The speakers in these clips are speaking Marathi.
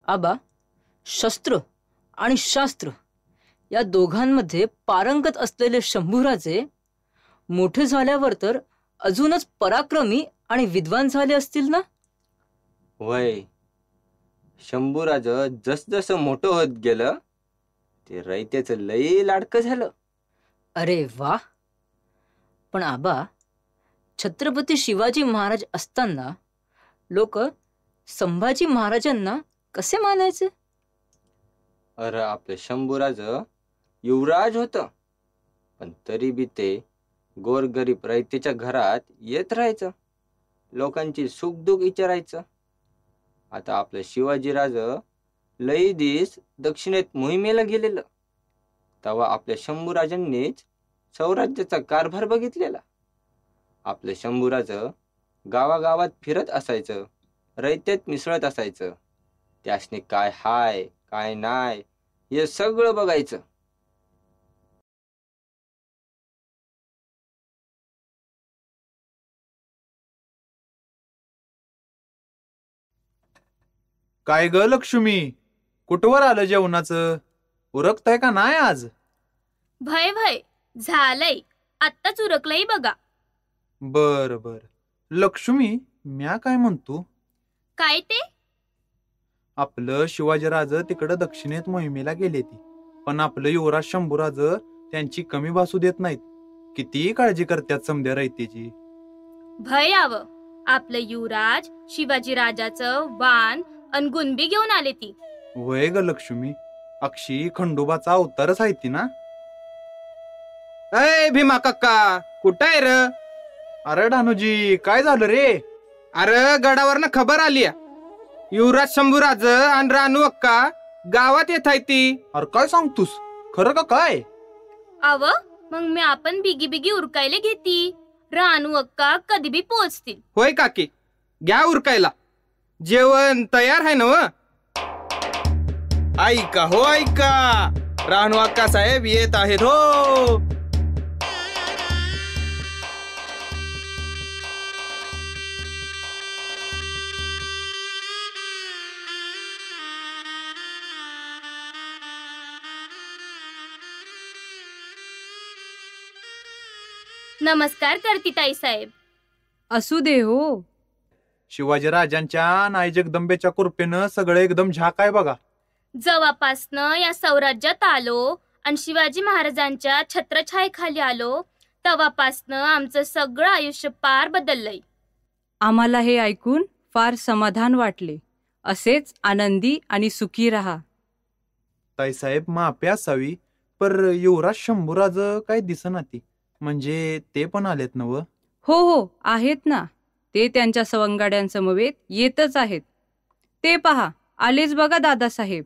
आबा, शस्त्र आणि शास्त्र या दोघांमध्ये पारंगत असलेले शंभूराजे मोठे झाल्यावर तर अजूनच पराक्रमी आणि विद्वान झाले असतील ना? वय, शंभूराज जसजसं मोठं होत गेलं ते रयतेचं लई लाडकं झालं. अरे वा. पण आबा, छत्रपती शिवाजी महाराज असताना लोक संभाजी महाराजांना कसे मानायचे? अरे आपले शंभूराज युवराज होत, पण तरी बी ते गोरगरीब रयतेच्या घरात येत राहायचं, लोकांची सुखदुःख विचारायचं. आता आपलं शिवाजीराज लई दिस दक्षिणेत मोहिमेला गेलेलं, तेव्हा आपल्या शंभूराजांनीच स्वराज्याचा कारभार बघितलेला. आपलं शंभूराज गावागावात फिरत असायचं, रयतेत मिसळत असायचं. त्यासनी काय हाय काय नाय हे सगळं बघायचं. काय ग लक्ष्मी, कुठवर आलं जेवणाचं? उरकताय का नाही आज? भय भय झालंय, आत्ताच उरकलंय बघा. बर बर. लक्ष्मी, म्या काय म्हणतो, काय ते? आपलं शिवाजीराज तिकडं दक्षिणेत मोहिमेला गेले ती, पण आपलं युवराज शंभूराज त्यांची कमी भासू देत नाहीत. किती काळजी करतात समध्या रयतेची. भय आव, आपलं युवराज शिवाजी राजाचं वान अन गुणबी घेऊन आले ती. वय ग लक्ष्मी, अक्षी खंडोबाचा अवतारच आहे ती ना? अय भीमा काका, कुठं आहे र? अरे डानूजी, काय झालं रे? अरे गडावरनं खबर आली, युवराज शंभूराज आणि रानू अक्का गावात येत आहे ती. अरे काय सांगतोस, खरं का काय? आव, मग मी आपण बिगी बिगी उरकायला घेती. रानू अक्का कधी बी पोचतील. होय काकी, घ्या उरकायला. जेवण तयार आहे ना व? ऐका हो ऐका, रानू अक्का साहेब येत आहेत हो. नमस्कार करती ताई साहेब. असू दे हो. शिवाजीराजांच्या नाई जगदंबेच्या कृपेनं सगळं एकदम झाक आहे बघा. जेव्हापासनं या स्वराज्यात आलो आणि शिवाजी महाराजांच्या छत्रछायेखाली आलो, तेव्हापासनं आमचं सगळं आयुष्य पार बदललंय. आम्हाला हे ऐकून फार समाधान वाटले. असेच आनंदी आणि सुखी राहा. ताईसाहेब माफी असावी, पर युवराज शंभूराज काय दिसना ती. म्हणजे ते पण आलेत नव? हो हो, आहेत ना. ते त्यांच्या सवंगाड्यांसमवेत येतच आहेत. ते पहा, आलेच बघा दादासाहेब.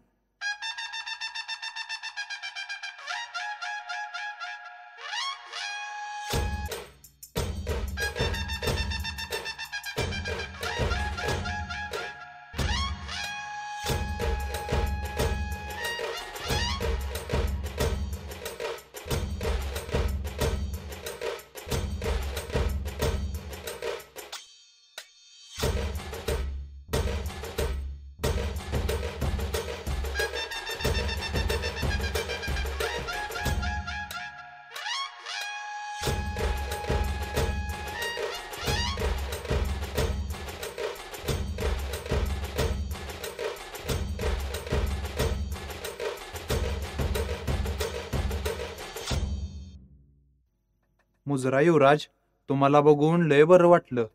मुजरा युवराज, तुम्हाला बघून लय बरं वाटलं.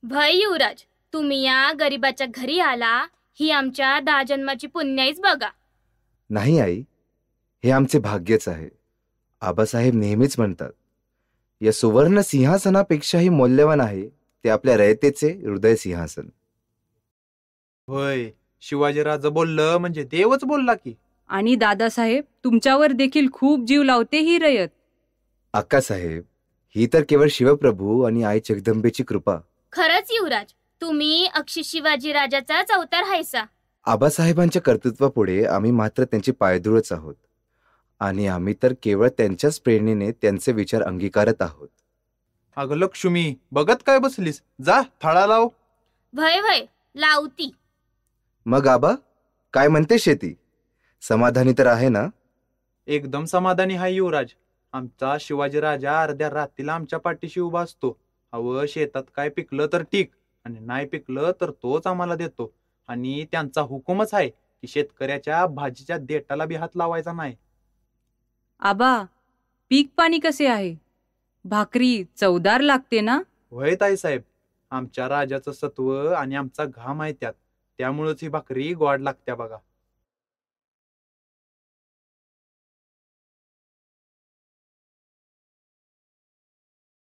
भय युवराज, तुम्ही या गरीबाच्या घरी आला, ही आमच्या 10 जन्माची पुण्याईच बघा. नाही आई, हे आमचे भाग्यच आहे. आबासाहेब नेहमीच म्हणतात, या सुवर्ण सिंहासनापेक्षाही मौल्यवान आहे ते आपल्या रयतेचे हृदय सिंहासन. होय, शिवाजीराज बोललं म्हणजे देवच बोलला की. आणि दादासाहेब, तुमच्यावर देखील खूप जीव लावते ही रयत. अक्कासाहेब, ही तर केवळ शिवप्रभू आणि आई जगदंबेची कृपा. खरंच युवराज, तुम्ही अक्षी शिवाजी राजाचाच अवतार हायसा. आबासाहेबांच्या कर्तृत्वापुढे आम्ही मात्र त्यांची पायधुळच आहोत. आणि आम्ही तर केवळ त्यांच्याच प्रेरणेने त्यांचे विचार अंगीकारत आहोत. अगं लक्ष्मी, बघत काय बसलीस? जा थाळा लाव. भय भय लावती. मग आबा, काय म्हणते शेती? समाधानी तर आहे ना? एकदम समाधानी हाय युवराज. आमचा शिवाजी राजा अर्ध्या रात्रीला आमच्या पाठीशी उभा असतो. अव शेतात काय पिकलं तर ठीक, आणि नाही पिकलं तर तोच आम्हाला देतो. आणि त्यांचा हुकूमच आहे की शेतकऱ्याच्या भाजीच्या देठाला बी हात लावायचा नाही. आबा, पीक पाणी कसे आहे? भाकरी चवदार लागते ना? होय ताईसाहेब, आमच्या राजाचं सत्व आणि आमचा घाम आहे त्यात, त्यामुळेच ही भाकरी गोड लागत्या बघा.